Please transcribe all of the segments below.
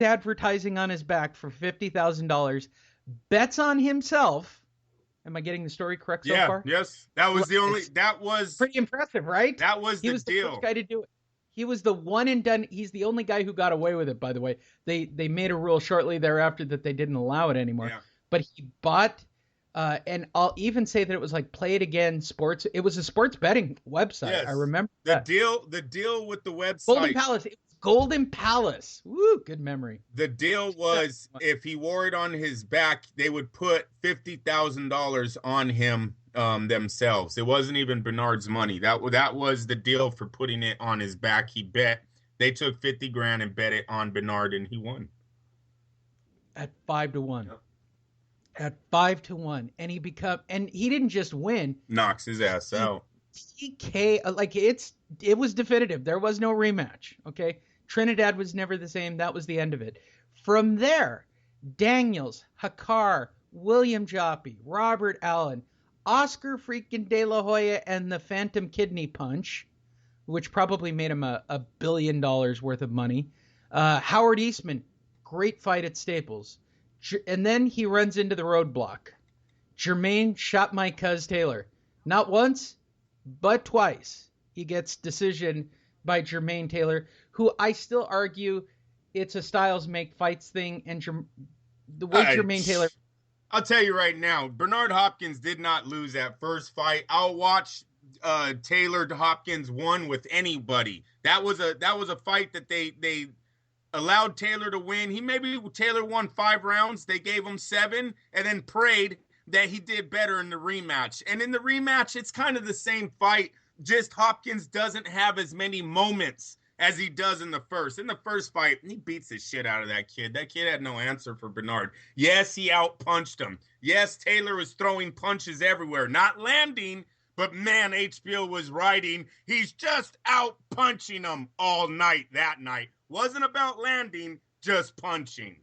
advertising on his back for $50,000, bets on himself. Am I getting the story correct so Yeah, far? yes. Pretty impressive, right? That was He the was the first deal. guy to do it. He was the one and done. He's the only guy who got away with it, by the way. They made a rule shortly thereafter that they didn't allow it anymore. Yeah. But he bought, and I'll even say that it was like Play It Again Sports. It was a sports betting website. I Yes. remember The that. deal the deal with the Golden website, Palace. It was Golden Palace. Woo, good memory. the deal was if he wore it on his back, they would put $50,000 on him themselves. It wasn't even Bernard's money. That was the deal for putting it on his back. He bet. They took 50 grand and bet it on Bernard, and he won. At 5-1. Yep. At 5-1, and he didn't just win. Knocks his ass out. TK, like it was definitive. There was no rematch. Okay, Trinidad was never the same. That was the end of it. From there, Daniels, Hakar, William Joppy, Robert Allen, Oscar freaking De La Hoya, and the Phantom Kidney Punch, which probably made him a $1 billion worth of money. Howard Eastman, great fight at Staples. And then he runs into the roadblock. Jermaine shot my cuz Taylor. Not once, but twice. He gets decision by Jermaine Taylor, who I still argue it's a Styles make fights thing. And the way Jermaine Taylor... I'll tell you right now, Bernard Hopkins did not lose that first fight. I'll watch Taylor to Hopkins won with anybody. That was a fight that they allowed Taylor to win. Taylor won 5 rounds. They gave him 7 and then prayed that he did better in the rematch. And in the rematch, it's kind of the same fight, just Hopkins doesn't have as many moments as he does in the first. In the first fight, he beats the shit out of that kid. That kid had no answer for Bernard. Yes, he outpunched him. Yes, Taylor was throwing punches everywhere, not landing, but man, HBO was writing, he's just out punching him all night that night. Wasn't about landing, just punching.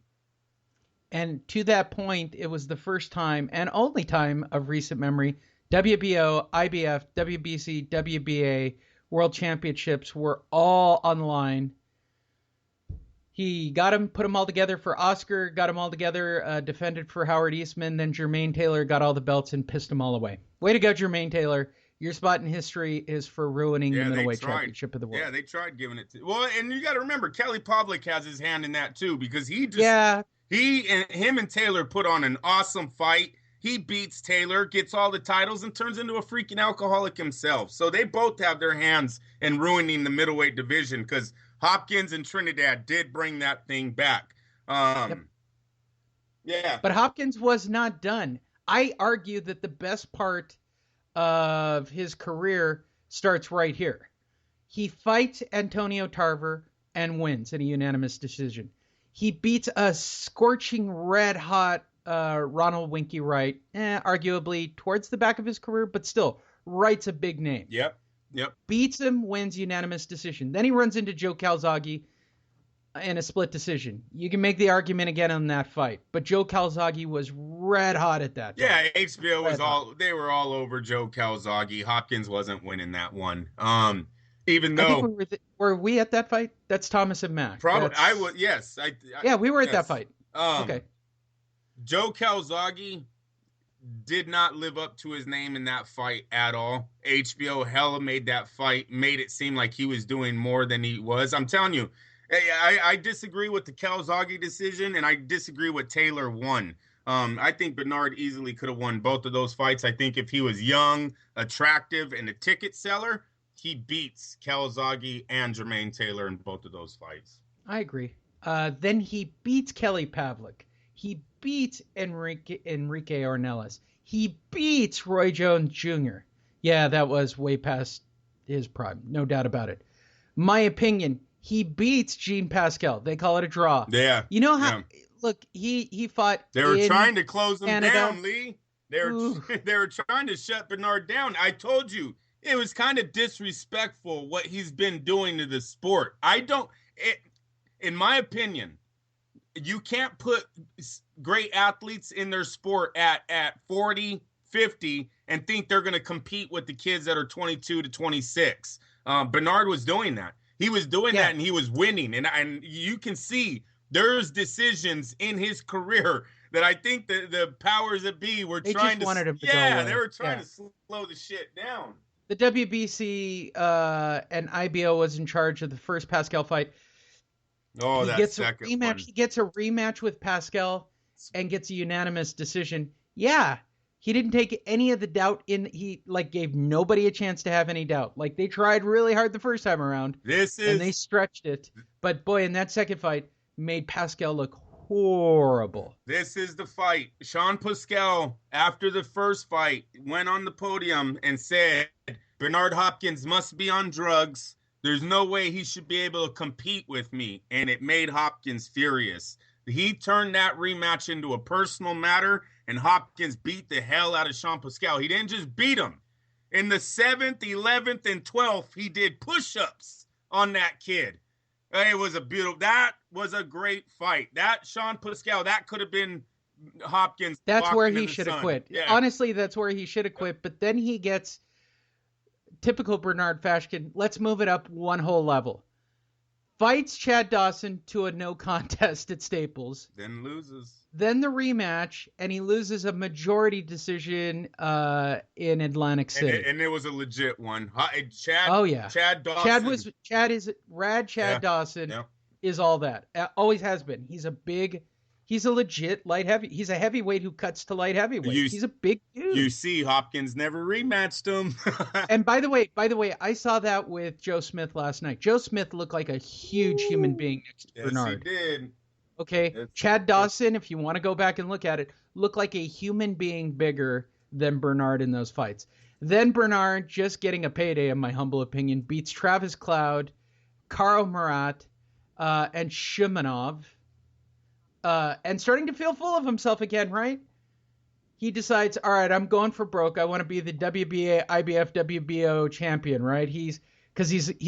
And to that point, it was the first time and only time of recent memory, WBO, IBF, WBC, WBA World Championships were all on the line. He got him, put them all together for Oscar, got them all together, defended for Howard Eastman. Then Jermaine Taylor got all the belts and pissed them all away. Way to go, Jermaine Taylor. Your spot in history is for ruining the middleweight championship of the world. Yeah, they tried giving it to... Well, and you got to remember, Kelly Pavlik has his hand in that too, because him and Taylor put on an awesome fight. He beats Taylor, gets all the titles, and turns into a freaking alcoholic himself. So they both have their hands in ruining the middleweight division, because Hopkins and Trinidad did bring that thing back. Yep. Yeah. But Hopkins was not done. I argue that the best part of his career starts right here. He fights Antonio Tarver and wins in a unanimous decision. He beats a scorching red hot Ronald Winky Wright, arguably towards the back of his career, but still, Wright's a big name. Yep. Beats him, wins unanimous decision. Then he runs into Joe Calzaghe in a split decision. You can make the argument again on that fight, but Joe Calzaghe was red hot at that time. Yeah, HBO was they were all over Joe Calzaghe. Hopkins wasn't winning that one. Even though were we at that fight? That's Thomas and Mack. Probably I would. Yes, yeah, we were at that fight. Okay. Joe Calzaghe did not live up to his name in that fight at all. HBO hella made that fight, made it seem like he was doing more than he was. I'm telling you, I disagree with the Calzaghe decision, and I disagree with Taylor won. I think Bernard easily could have won both of those fights. I think if he was young, attractive, and a ticket seller, he beats Calzaghe and Jermaine Taylor in both of those fights. I agree. Then he beats Kelly Pavlik. He beats Enrique Ornelas. He beats Roy Jones Jr. Yeah, that was way past his prime. No doubt about it. My opinion, he beats Jean Pascal. They call it a draw. Yeah. You know how... Yeah. Look, he fought... They were trying to close him Canada. Down, Lee. They were trying to shut Bernard down. I told you, it was kind of disrespectful what he's been doing to the sport. In my opinion... You can't put great athletes in their sport at 40, 50 and think they're going to compete with the kids that are 22 to 26. Bernard was doing that. He was doing that and he was winning. And you can see There's decisions in his career that I think the powers that be were trying to. Wanted him to go away. They were trying to slow the shit down. The WBC and IBO was in charge of the first Pascal fight. Oh, that second rematch. one. He gets a rematch with Pascal and gets a unanimous decision. Yeah, he didn't take any of the doubt in. He gave nobody a chance to have any doubt. Like, they tried really hard the first time around. And they stretched it. But boy, in that second fight, made Pascal look horrible. This is the fight. Sean Pascal, after the first fight, went on the podium and said, Bernard Hopkins must be on drugs. There's no way he should be able to compete with me. And it made Hopkins furious. He turned that rematch into a personal matter, and Hopkins beat the hell out of Sean Pascal. He didn't just beat him. In the 7th, 11th, and 12th, he did push-ups on that kid. It was that was a great fight. That Sean Pascal, that could have been Hopkins. That's where he should have quit. Yeah. Honestly, that's where he should have quit. But then he gets typical Bernard fashion. Let's move it up one whole level. Fights Chad Dawson to a no contest at Staples. Then loses. Then the rematch, and he loses a majority decision in Atlantic City. And it was a legit one. Chad. Oh yeah. Chad Dawson. Chad Dawson is all that. Always has been. He's a legit light heavy. He's a heavyweight who cuts to light heavyweight. He's a big dude. You see, Hopkins never rematched him. And by the way, I saw that with Joe Smith last night. Joe Smith looked like a huge human being next to Bernard. Yes, he did. Okay, Chad Dawson, if you want to go back and look at it, looked like a human being bigger than Bernard in those fights. Then Bernard, just getting a payday, in my humble opinion, beats Travis Cloud, Karl Murat, and Shimanov, and starting to feel full of himself again, right? He decides, all right, I'm going for broke. I want to be the WBA, IBF, WBO champion, right? He's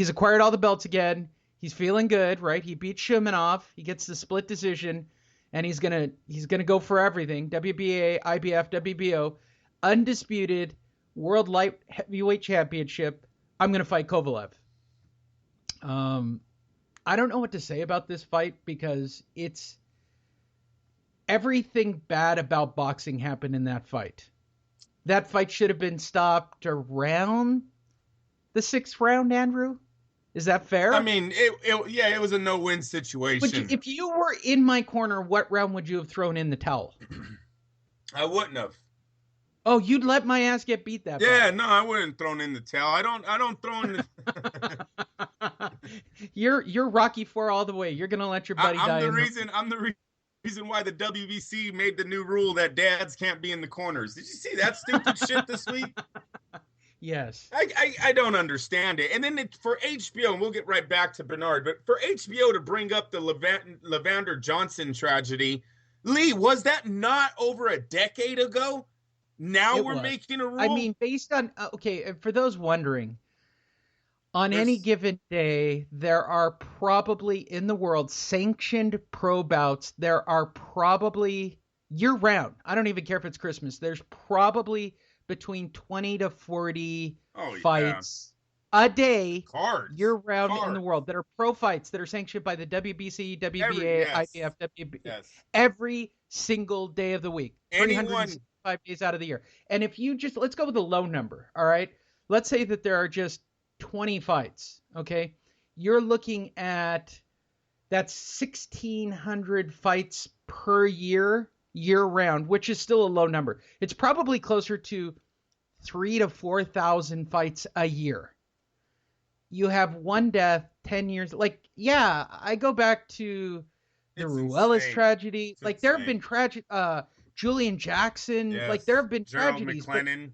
acquired all the belts again. He's feeling good, right? He beats Shimanov. He gets the split decision, and he's gonna go for everything. WBA, IBF, WBO, undisputed world light heavyweight championship. I'm gonna fight Kovalev. I don't know what to say about this fight because it's everything bad about boxing happened in that fight. That fight should have been stopped around the 6th round, Andrew. Is that fair? I mean, it was a no-win situation. If you were in my corner, what round would you have thrown in the towel? I wouldn't have. Oh, you'd let my ass get beat that Yeah, no, I wouldn't have thrown in the towel. I don't throw in the... You're Rocky IV all the way. You're gonna let your buddy die. I'm the reason why the WBC made the new rule that dads can't be in the corners. Did you see that stupid shit this week? Yes. I don't understand it. And then for HBO, and we'll get right back to Bernard, but for HBO to bring up the Levander Johnson tragedy, Lee, was that not over a decade ago? Now we're making a rule? I mean, based on, okay, for those wondering, on any given day, there are probably in the world sanctioned pro bouts. There are probably year round. I don't even care if it's Christmas. There's probably between 20 to 40 fights a day year round in the world that are pro fights that are sanctioned by the WBC, WBA, IBF, WBA every single day of the week, 365 days out of the year. And if you just, let's go with a low number, all right? Let's say that there are just 20 fights, okay? You're looking at, that's 1,600 fights per year round, which is still a low number. It's probably closer to 3,000 to 4,000 fights a year. You have one death, 10 years. Like, yeah, I go back to the Ruelas tragedy. It's like, there have been Julian Jackson. Yes. Like, there have been Gerald tragedies. McLennan.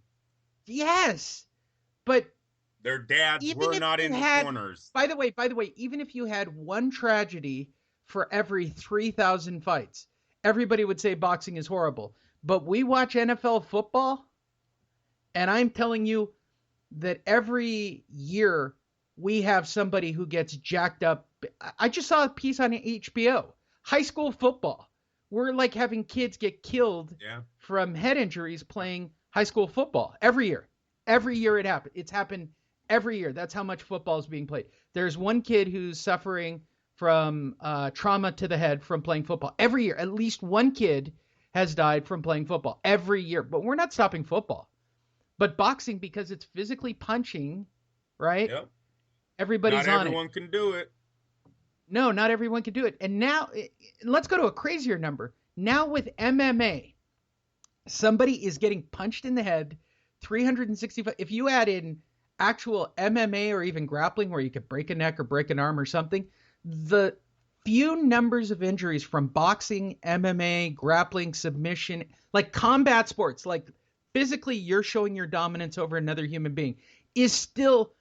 Yes. But their dads were not in the corners. By the way, even if you had one tragedy for every 3,000 fights, everybody would say boxing is horrible. But we watch NFL football, and I'm telling you that every year we have somebody who gets jacked up. I just saw a piece on HBO. High school football. We're like having kids get killed from head injuries playing high school football every year. Every year it happens. It's happened every year. That's how much football is being played. There's one kid who's suffering from trauma to the head from playing football. Every year, at least one kid has died from playing football every year. But we're not stopping football. But boxing, because it's physically punching, right? Yep. Everybody's Not on it. everyone can do it. No, not everyone can do it. And now, let's go to a crazier number. Now with MMA, somebody is getting punched in the head 365. If you add in actual MMA or even grappling where you could break a neck or break an arm or something, the few numbers of injuries from boxing, MMA, grappling, submission, like combat sports, like physically you're showing your dominance over another human being, is still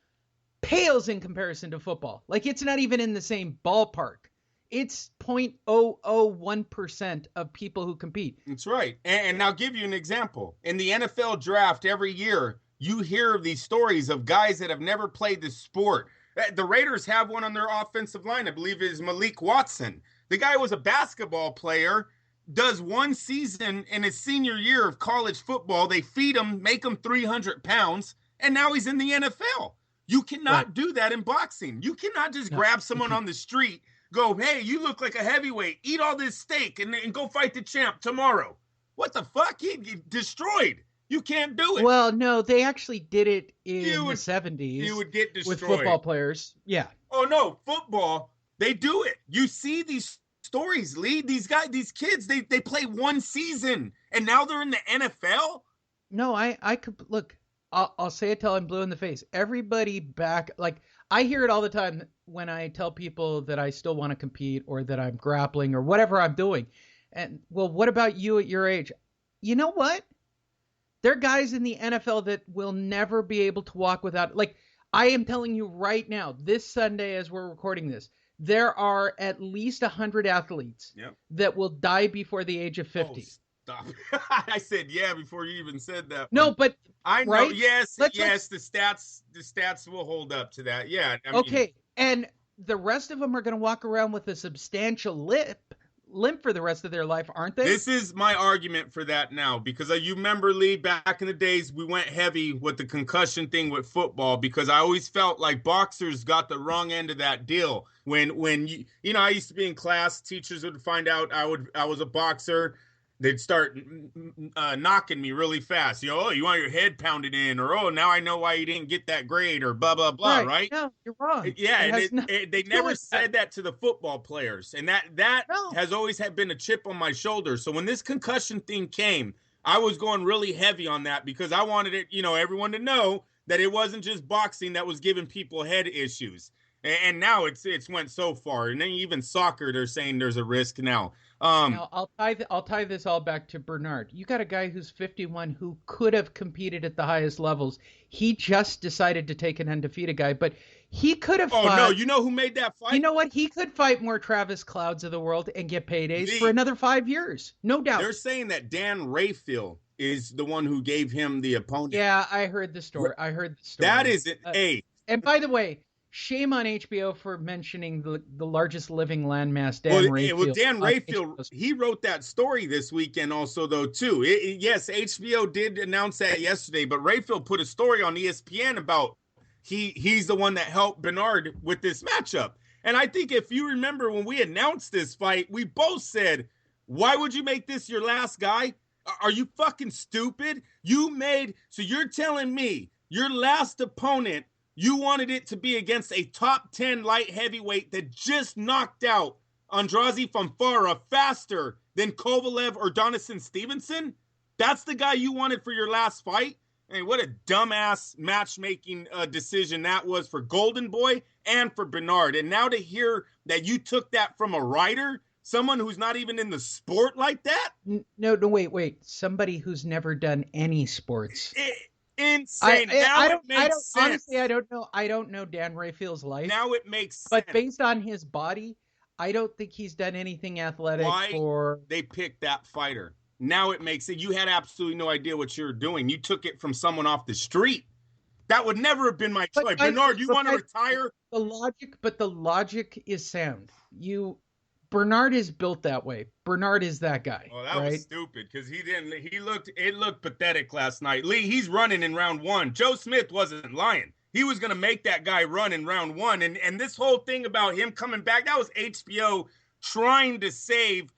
pales in comparison to football. Like it's not even in the same ballpark. It's 0.001% of people who compete. That's right. And I'll give you an example. In the NFL draft every year, you hear these stories of guys that have never played the sport. The Raiders have one on their offensive line. I believe it is Malik Watson. The guy was a basketball player, does one season in his senior year of college football. They feed him, make him 300 pounds, and now he's in the NFL. You cannot do that in boxing. You cannot just grab someone on the street, go, hey, you look like a heavyweight, eat all this steak, and go fight the champ tomorrow. What the fuck? He destroyed. You can't do it. Well, no, they actually did it in the 70s. You would get destroyed. With football players. Yeah. Oh, no, football, they do it. You see these stories, Lee. These guys, these kids, they play one season, and now they're in the NFL? No, I could, look, I'll say it till I'm blue in the face. Everybody back, like, I hear it all the time when I tell people that I still want to compete or that I'm grappling or whatever I'm doing. And, well, what about you at your age? You know what? There are guys in the NFL that will never be able to walk without, like, I am telling you right now, this Sunday as we're recording this, there are at least 100 athletes that will die before the age of 50. Oh, stop. I said, yeah, before you even said that. No, but I know. Right? Yes, Let's- the stats will hold up to that. Yeah. I mean, okay, and the rest of them are going to walk around with a substantial limp for the rest of their life, aren't they? This is my argument for that now, because you remember, Lee, back in the days, we went heavy with the concussion thing with football, because I always felt like boxers got the wrong end of that deal. When you know, I used to be in class, teachers would find out I was a boxer. They'd start knocking me really fast. You know, oh, you want your head pounded in, or oh, now I know why you didn't get that grade, or blah blah blah. Right? No, you're wrong. Yeah, and they never said that to the football players, and that has always been a chip on my shoulder. So when this concussion thing came, I was going really heavy on that because I wanted it, you know, everyone to know that it wasn't just boxing that was giving people head issues. And now it's went so far, and then even soccer, they're saying there's a risk now. Now I'll tie this all back to Bernard. You got a guy who's 51 who could have competed at the highest levels. He just decided to take an undefeated guy, but he could have fought. Oh no, you know who made that fight? You know what? He could fight more Travis Clouds of the world and get paydays for another 5 years, no doubt. They're saying that Dan Rayfield is the one who gave him the opponent. Yeah, I heard the story. That is it. And by the way, shame on HBO for mentioning the largest living landmass, Dan Rayfield. Well, Dan Rayfield, he wrote that story this weekend also, though, too. Yes, HBO did announce that yesterday, but Rayfield put a story on ESPN about he's the one that helped Bernard with this matchup. And I think if you remember when we announced this fight, we both said, why would you make this your last guy? Are you fucking stupid? So you're telling me your last opponent, you wanted it to be against a top 10 light heavyweight that just knocked out Andrade Fonfara faster than Kovalev or Donaldson Stevenson? That's the guy you wanted for your last fight? I mean, what a dumbass matchmaking decision that was for Golden Boy and for Bernard. And now to hear that you took that from a writer, someone who's not even in the sport like that? No, wait. Somebody who's never done any sports. Insane. Honestly, I don't know Dan Rayfield's life. Now it makes sense. But based on his body, I don't think he's done anything athletic. They picked that fighter. Now it makes it. You had absolutely no idea what you were doing. You took it from someone off the street. That would never have been my choice. Bernard, you want to retire? The logic is sound. Bernard is built that way. Bernard is that guy. Well, that was stupid because it looked pathetic last night. Lee, he's running in round one. Joe Smith wasn't lying. he was going to make that guy run in round one. And this whole thing about him coming back, that was HBO trying to save